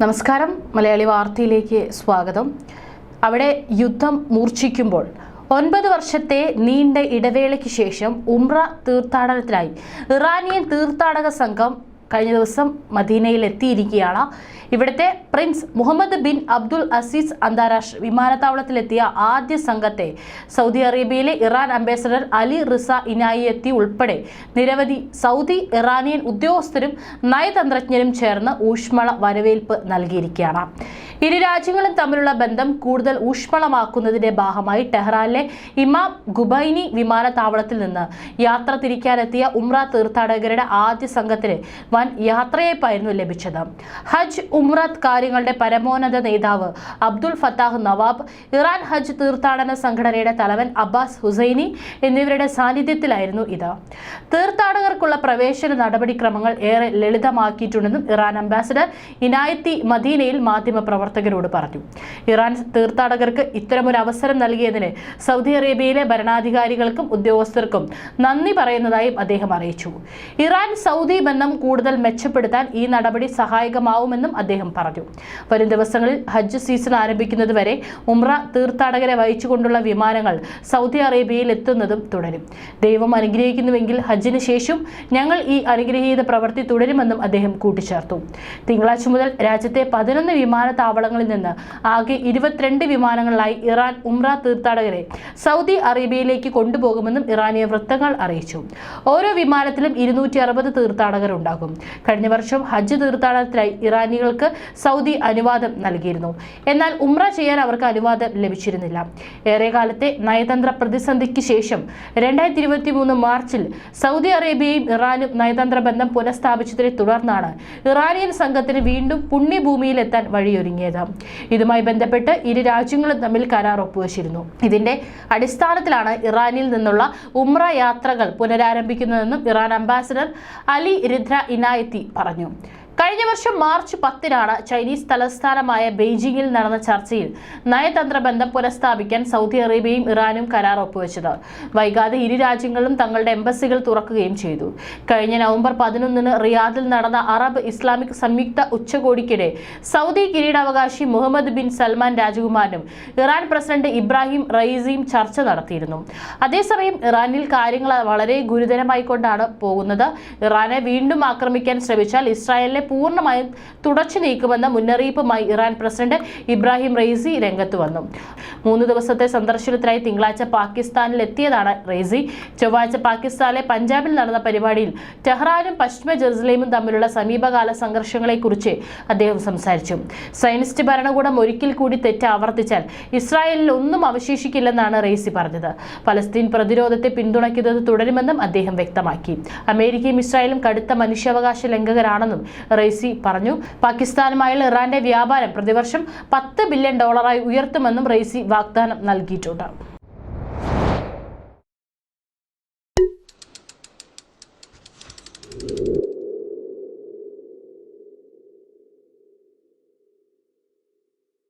നമസ്കാരം, മലയാളി വാർത്തയിലേക്ക് സ്വാഗതം. അവിടെ യുദ്ധം മൂർച്ഛിക്കുമ്പോൾ 9 വർഷത്തെ നീണ്ട ഇടവേളയ്ക്ക് ശേഷം ഉംറ തീർത്ഥാടനത്തിനായി ഇറാനിയൻ തീർത്ഥാടക സംഘം കഴിഞ്ഞ ദിവസം മദീനയിൽ എത്തിയിരിക്കുകയാണ്. ഇവിടുത്തെ Prince Mohammad bin Abdul Aziz അന്താരാഷ്ട്ര വിമാനത്താവളത്തിലെത്തിയ ആദ്യ സംഘത്തെ സൗദി അറേബ്യയിലെ Iran ambassador Ali Reza Enayati ഉൾപ്പെടെ നിരവധി സൗദി ഇറാനിയൻ ഉദ്യോഗസ്ഥരും നയതന്ത്രജ്ഞരും ചേർന്ന് ഊഷ്മള വരവേൽപ്പ് നൽകിയിരിക്കുകയാണ്. ഇരു രാജ്യങ്ങളും തമ്മിലുള്ള ബന്ധം കൂടുതൽ ഊഷ്മളമാക്കുന്നതിന്റെ ഭാഗമായി ടെഹ്റാനിലെ ഇമാം ഖുബൈനി വിമാനത്താവളത്തിൽ നിന്ന് യാത്ര തിരിക്കാനെത്തിയ ഉംറ തീർത്ഥാടകരുടെ ആദ്യ സംഘത്തിന് വൻ യാത്രയയപ്പായിരുന്നു ലഭിച്ചത്. ഹജ്ജ് ഉംറത്ത് കാര്യങ്ങളുടെ പരമോന്നത നേതാവ് അബ്ദുൽ ഫത്താഹ് നവാബ്, ഇറാൻ ഹജ്ജ് തീർത്ഥാടന സംഘടനയുടെ തലവൻ അബ്ബാസ് ഹുസൈനി എന്നിവരുടെ സാന്നിധ്യത്തിലായിരുന്നു ഇത്. തീർത്ഥാടകർക്കുള്ള പ്രവേശന നടപടിക്രമങ്ങൾ ഏറെ ലളിതമാക്കിയിട്ടുണ്ടെന്നും ഇറാൻ അംബാസഡർ ഇനായത്തി മദീനയിൽ മാധ്യമപ്രവർത്തകരോട് പറഞ്ഞു. ഇറാൻ തീർത്ഥാടകർക്ക് ഇത്തരമൊരു അവസരം നൽകിയതിന് സൗദി അറേബ്യയിലെ ഭരണാധികാരികൾക്കും ഉദ്യോഗസ്ഥർക്കും നന്ദി പറയുന്നതായും അദ്ദേഹം അറിയിച്ചു. ഇറാൻ സൗദി ബന്ധം കൂടുതൽ മെച്ചപ്പെടുത്താൻ ഈ നടപടി സഹായകമാവുമെന്നും അദ്ദേഹം പറഞ്ഞു. വരും ദിവസങ്ങളിൽ ഹജ്ജ് സീസൺ ആരംഭിക്കുന്നതുവരെ ഉംറ തീർത്ഥാടകരെ വഹിച്ചുകൊണ്ടുള്ള വിമാനങ്ങൾ സൗദി അറേബ്യയിൽ എത്തുന്നതും തുടരും. ദൈവം അനുഗ്രഹിക്കുന്നുവെങ്കിൽ ഹജ്ജിന് ശേഷം ഞങ്ങൾ ഈ അനുഗ്രഹീത പ്രവൃത്തി തുടരുമെന്നും അദ്ദേഹം കൂട്ടിച്ചേർത്തു. തിങ്കളാഴ്ച മുതൽ രാജ്യത്തെ 11 വിമാനത്താവളങ്ങളിൽ നിന്ന് ആകെ 22 വിമാനങ്ങളിലായി ഇറാൻ ഉംറ തീർത്ഥാടകരെ സൗദി അറേബ്യയിലേക്ക് കൊണ്ടുപോകുമെന്നും ഇറാനിയ വൃത്തങ്ങൾ അറിയിച്ചു. ഓരോ വിമാനത്തിലും 260 തീർത്ഥാടകർ ഉണ്ടാകും. കഴിഞ്ഞ വർഷം ഹജ്ജ് തീർത്ഥാടനത്തിനായി ഇറാനികൾക്ക് സൗദി അനുവാദം നൽകിയിരുന്നു. എന്നാൽ ഉംറ ചെയ്യാൻ അവർക്ക് അനുവാദം ലഭിച്ചിരുന്നില്ല. ഏറെക്കാലത്തെ നയതന്ത്ര പ്രതിസന്ധിക്ക് ശേഷം 2023 മാർച്ചിൽ സൗദി അറേബ്യയും ഇറാനും നയതന്ത്ര ബന്ധം പുനഃസ്ഥാപിച്ചതിനെ തുടർന്നാണ് ഇറാനിയൻ സംഘത്തിന് വീണ്ടും പുണ്യഭൂമിയിൽ എത്താൻ വഴിയൊരുങ്ങിയത്. ഇതുമായി ബന്ധപ്പെട്ട് ഇരു രാജ്യങ്ങളും തമ്മിൽ കരാർ ഒപ്പുവച്ചിരുന്നു. ഇതിന്റെ അടിസ്ഥാനത്തിലാണ് ഇറാനിൽ നിന്നുള്ള ഉംറ യാത്രകൾ പുനരാരംഭിക്കുന്നതെന്നും ഇറാൻ അംബാസഡർ അലി റിസ ഇനായത്തി പറഞ്ഞു. കഴിഞ്ഞ വർഷം മാർച്ച് 10-നാണ് ചൈനീസ് തലസ്ഥാനമായ ബെയ്ജിംഗിൽ നടന്ന ചർച്ചയിൽ നയതന്ത്ര ബന്ധം പുനഃസ്ഥാപിക്കാൻ സൗദി അറേബ്യയും ഇറാനും കരാർ ഒപ്പുവെച്ചത്. വൈകാതെ ഇരു രാജ്യങ്ങളും തങ്ങളുടെ എംബസികൾ തുറക്കുകയും ചെയ്തു. കഴിഞ്ഞ നവംബർ 11-ന് റിയാദിൽ നടന്ന അറബ് ഇസ്ലാമിക് സംയുക്ത ഉച്ചകോടിക്കിടെ സൗദി കിരീടാവകാശി മുഹമ്മദ് ബിൻ സൽമാൻ രാജകുമാരനും ഇറാൻ പ്രസിഡന്റ് ഇബ്രാഹിം റയീസിയും ചർച്ച നടത്തിയിരുന്നു. അതേസമയം ഇറാനിൽ കാര്യങ്ങൾ വളരെ ഗുരുതരമായിക്കൊണ്ടാണ് പോകുന്നത്. ഇറാനെ വീണ്ടും ആക്രമിക്കാൻ ശ്രമിച്ചാൽ ഇസ്രായേലിനെ പൂർണ്ണമായും തുടച്ചു നീക്കുമെന്ന മുന്നറിയിപ്പുമായി ഇറാൻ പ്രസിഡന്റ് ഇബ്രാഹിം റയീസി രംഗത്ത് വന്നു. 3 ദിവസത്തെ സന്ദർശനത്തിനായി തിങ്കളാഴ്ച പാകിസ്ഥാനിൽ എത്തിയതാണ് റയീസി. ചൊവ്വാഴ്ച പാകിസ്ഥാനിലെ പഞ്ചാബിൽ നടന്ന പരിപാടിയിൽ ടെഹ്റാനും പശ്ചിമ ജെറുസലേമും തമ്മിലുള്ള സമീപകാല സംഘർഷങ്ങളെക്കുറിച്ച് അദ്ദേഹം സംസാരിച്ചു. സയനിസ്റ്റ് ഭരണകൂടം ഒരിക്കൽ കൂടി തെറ്റ് ആവർത്തിച്ചാൽ ഇസ്രായേലിൽ ഒന്നും അവശേഷിക്കില്ലെന്നാണ് റയീസി പറഞ്ഞത്. പലസ്തീൻ പ്രതിരോധത്തെ പിന്തുണയ്ക്കുന്നത് തുടരുമെന്നും അദ്ദേഹം വ്യക്തമാക്കി. അമേരിക്കയും ഇസ്രായേലും കടുത്ത മനുഷ്യാവകാശ ലംഘകരാണെന്നും റയീസി പറഞ്ഞു. പാകിസ്ഥാനുമായുള്ള ഇറാന്റെ വ്യാപാരം പ്രതിവർഷം $10 ബില്യൺ ഉയർത്തുമെന്നും റയീസി വാഗ്ദാനം നൽകിയിട്ടുണ്ട്.